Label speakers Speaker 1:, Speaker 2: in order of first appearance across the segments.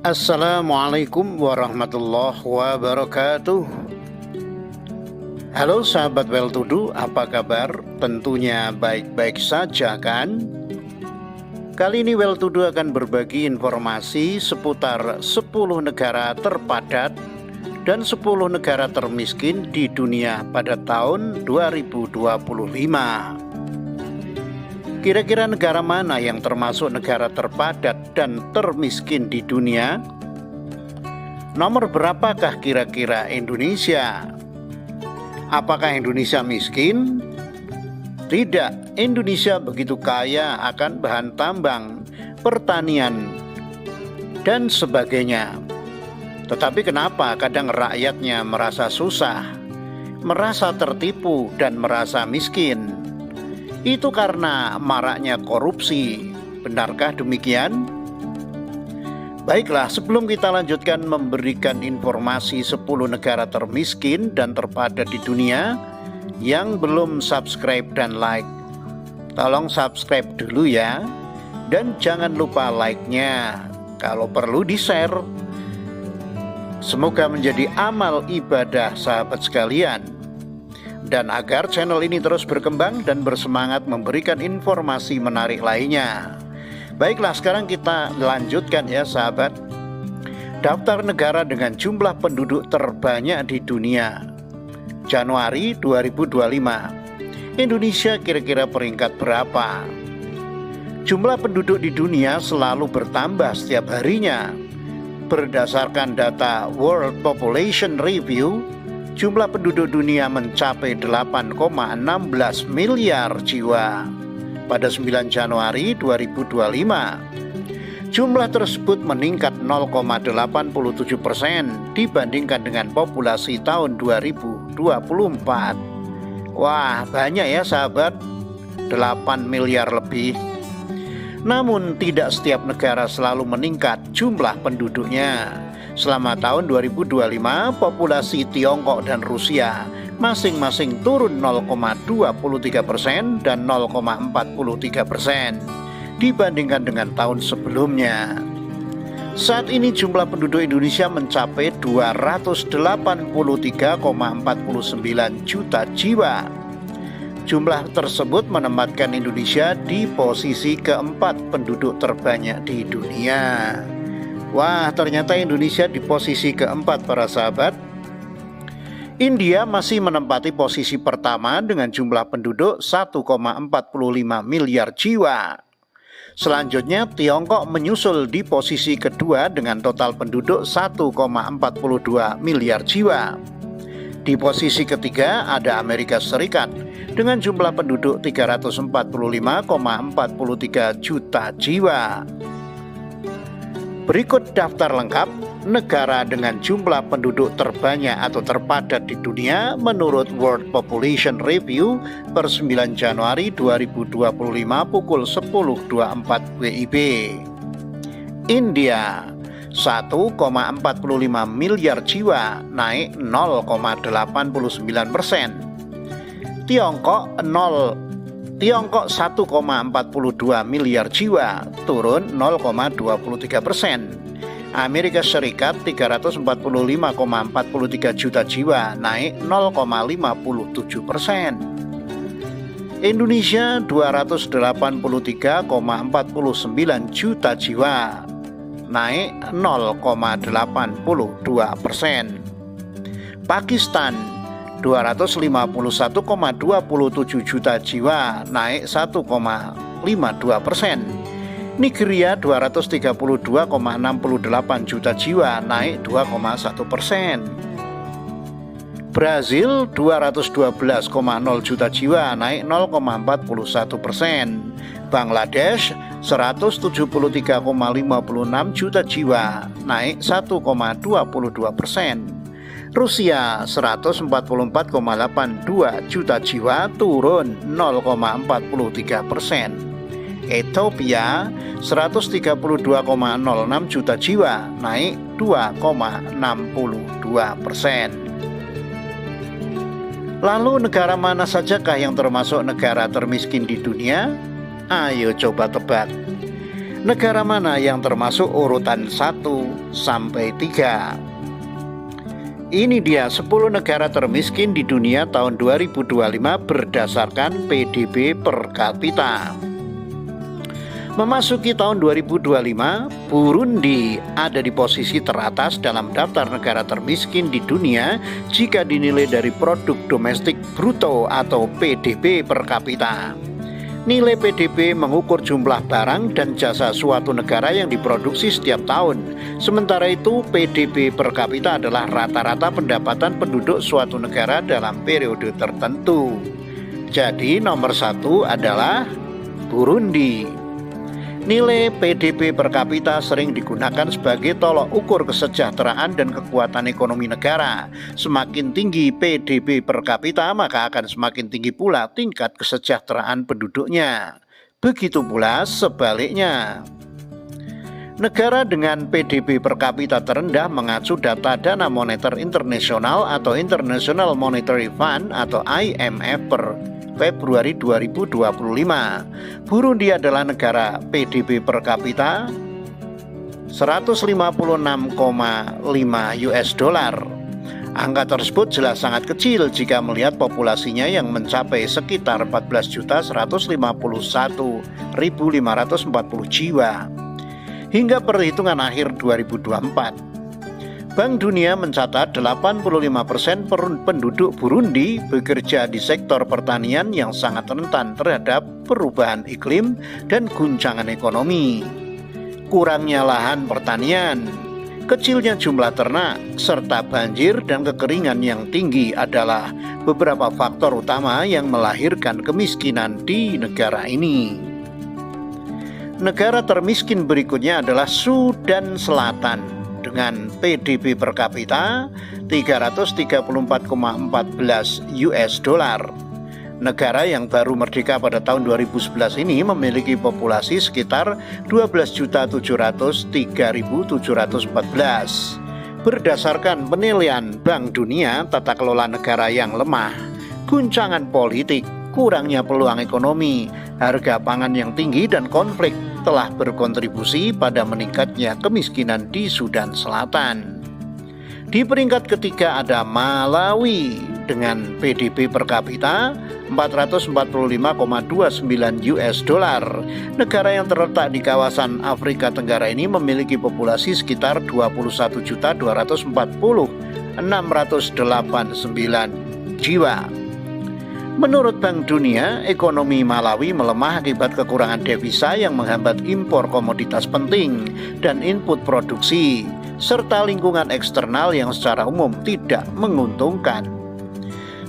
Speaker 1: Assalamualaikum warahmatullahi wabarakatuh. Halo sahabat Well2Do, apa kabar? Tentunya baik-baik saja kan? Kali ini Well2Do akan berbagi informasi seputar 10 negara terpadat dan 10 negara termiskin di dunia pada tahun 2025. Kira-kira negara mana yang termasuk negara terpadat dan termiskin di dunia? Nomor berapakah kira-kira Indonesia? Apakah Indonesia miskin? Tidak, Indonesia begitu kaya akan bahan tambang, pertanian, dan sebagainya. Tetapi kenapa kadang rakyatnya merasa susah, merasa tertipu, dan merasa miskin? Itu karena maraknya korupsi. Benarkah demikian? Baiklah, sebelum kita lanjutkan memberikan informasi 10 negara termiskin dan terpadat di dunia, yang belum subscribe dan like, tolong subscribe dulu ya. Dan jangan lupa like-nya, kalau perlu di-share. Semoga menjadi amal ibadah sahabat sekalian. Dan agar channel ini terus berkembang dan bersemangat memberikan informasi menarik lainnya. Baiklah, sekarang kita lanjutkan ya sahabat. Daftar negara dengan jumlah penduduk terbanyak di dunia Januari 2025. Indonesia kira-kira peringkat berapa? Jumlah penduduk di dunia selalu bertambah setiap harinya. Berdasarkan data World Population Review, jumlah penduduk dunia mencapai 8,16 miliar jiwa pada 9 Januari 2025. Jumlah tersebut meningkat 0,87% dibandingkan dengan populasi tahun 2024. Wah, banyak ya sahabat, 8 miliar lebih. Namun tidak setiap negara selalu meningkat jumlah penduduknya. Selama tahun 2025, populasi Tiongkok dan Rusia masing-masing turun 0,23% dan 0,43% dibandingkan dengan tahun sebelumnya. Saat ini jumlah penduduk Indonesia mencapai 283,49 juta jiwa. Jumlah tersebut menempatkan Indonesia di posisi keempat penduduk terbanyak di dunia. Wah, ternyata Indonesia di posisi keempat para sahabat. India masih menempati posisi pertama dengan jumlah penduduk 1,45 miliar jiwa. Selanjutnya Tiongkok menyusul di posisi kedua dengan total penduduk 1,42 miliar jiwa. Di posisi ketiga ada Amerika Serikat dengan jumlah penduduk 345,43 juta jiwa. Berikut daftar lengkap negara dengan jumlah penduduk terbanyak atau terpadat di dunia menurut World Population Review per 9 Januari 2025 pukul 10.24 WIB. India 1,45 miliar jiwa, naik 0,89%. Tiongkok 1,42 miliar jiwa, turun 0,23%. Amerika Serikat 345,43 juta jiwa, naik 0,57%. Indonesia 283,49 juta jiwa, naik 0,82%. Pakistan 251,27 juta jiwa, naik 1,52%. Nigeria 232,68 juta jiwa, naik 2,1%. Brazil 212,0 juta jiwa, naik 0,41%. Bangladesh 173,56 juta jiwa, naik 1,22%. Rusia 144,82 juta jiwa, turun 0,43%. Ethiopia 132,06 juta jiwa, naik 2,62%. Lalu negara mana sajakah yang termasuk negara termiskin di dunia? Ayo coba tebak. Negara mana yang termasuk urutan 1 sampai 3? Ini dia 10 negara termiskin di dunia tahun 2025 berdasarkan PDB per kapita. Memasuki tahun 2025, Burundi ada di posisi teratas dalam daftar negara termiskin di dunia jika dinilai dari produk domestik bruto atau PDB per kapita. Nilai PDB mengukur jumlah barang dan jasa suatu negara yang diproduksi setiap tahun. Sementara itu, PDB per kapita adalah rata-rata pendapatan penduduk suatu negara dalam periode tertentu. Jadi nomor 1 adalah Burundi. Nilai PDB per kapita sering digunakan sebagai tolok ukur kesejahteraan dan kekuatan ekonomi negara. Semakin tinggi PDB per kapita, maka akan semakin tinggi pula tingkat kesejahteraan penduduknya. Begitu pula sebaliknya. Negara dengan PDB per kapita terendah mengacu data Dana Moneter Internasional atau International Monetary Fund atau IMF per Februari 2025. Burundi adalah negara PDB per kapita 156,5 US dollar. Angka tersebut jelas sangat kecil jika melihat populasinya yang mencapai sekitar 14.151.540 jiwa. Hingga perhitungan akhir 2024. Bank Dunia mencatat 85% penduduk Burundi bekerja di sektor pertanian yang sangat rentan terhadap perubahan iklim dan guncangan ekonomi. Kurangnya lahan pertanian, kecilnya jumlah ternak, serta banjir dan kekeringan yang tinggi adalah beberapa faktor utama yang melahirkan kemiskinan di negara ini. Negara termiskin berikutnya adalah Sudan Selatan dengan PDB per kapita 334,14 US dollar. Negara yang baru merdeka pada tahun 2011 ini memiliki populasi sekitar 12.703.714. Berdasarkan penilaian Bank Dunia, tata kelola negara yang lemah, guncangan politik, kurangnya peluang ekonomi, harga pangan yang tinggi dan konflik telah berkontribusi pada meningkatnya kemiskinan di Sudan Selatan. Di peringkat ketiga ada Malawi dengan PDB per kapita 445,29 US dollar. Negara yang terletak di kawasan Afrika Tenggara ini memiliki populasi sekitar 21.240.689 jiwa. Menurut Bank Dunia, ekonomi Malawi melemah akibat kekurangan devisa yang menghambat impor komoditas penting dan input produksi, serta lingkungan eksternal yang secara umum tidak menguntungkan.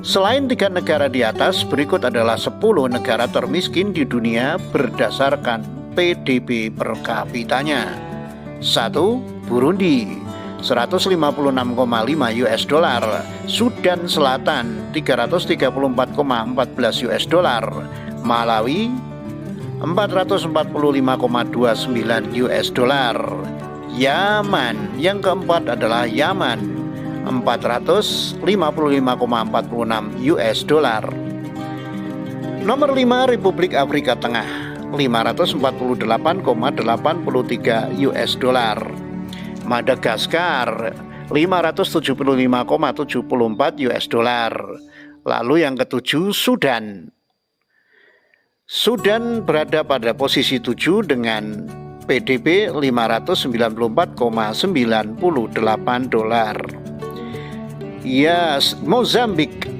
Speaker 1: Selain 3 negara di atas, berikut adalah 10 negara termiskin di dunia berdasarkan PDB per kapitanya. 1. Burundi 156,5 US dollar, Sudan Selatan 334,14 US dollar, Malawi 445,29 US dollar. Yaman yang keempat adalah Yaman 455,46 US dollar. Nomor 5 Republik Afrika Tengah 548,83 US dollar. Madagaskar 575,74 US dollar. Lalu yang ketujuh Sudan. Sudan berada pada posisi 7 dengan PDB 594,98 dolar. Mozambik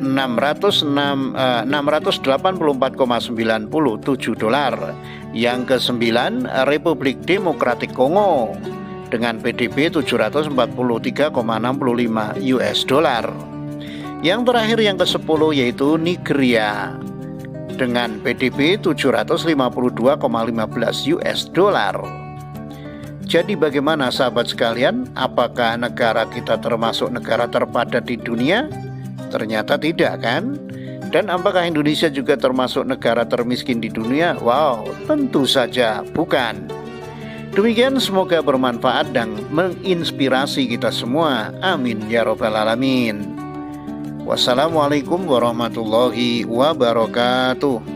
Speaker 1: 684,97 dolar. Yang ke-9 Republik Demokratik Kongo dengan PDB 743,65 US dollar. Yang terakhir yang ke-10 yaitu Nigeria dengan PDB 752,15 US dollar. Jadi bagaimana sahabat sekalian, apakah negara kita termasuk negara terpadat di dunia? Ternyata tidak kan? Dan apakah Indonesia juga termasuk negara termiskin di dunia? Wow, tentu saja bukan. Demikian, semoga bermanfaat dan menginspirasi kita semua. Amin ya robbal alamin. Wassalamualaikum warahmatullahi wabarakatuh.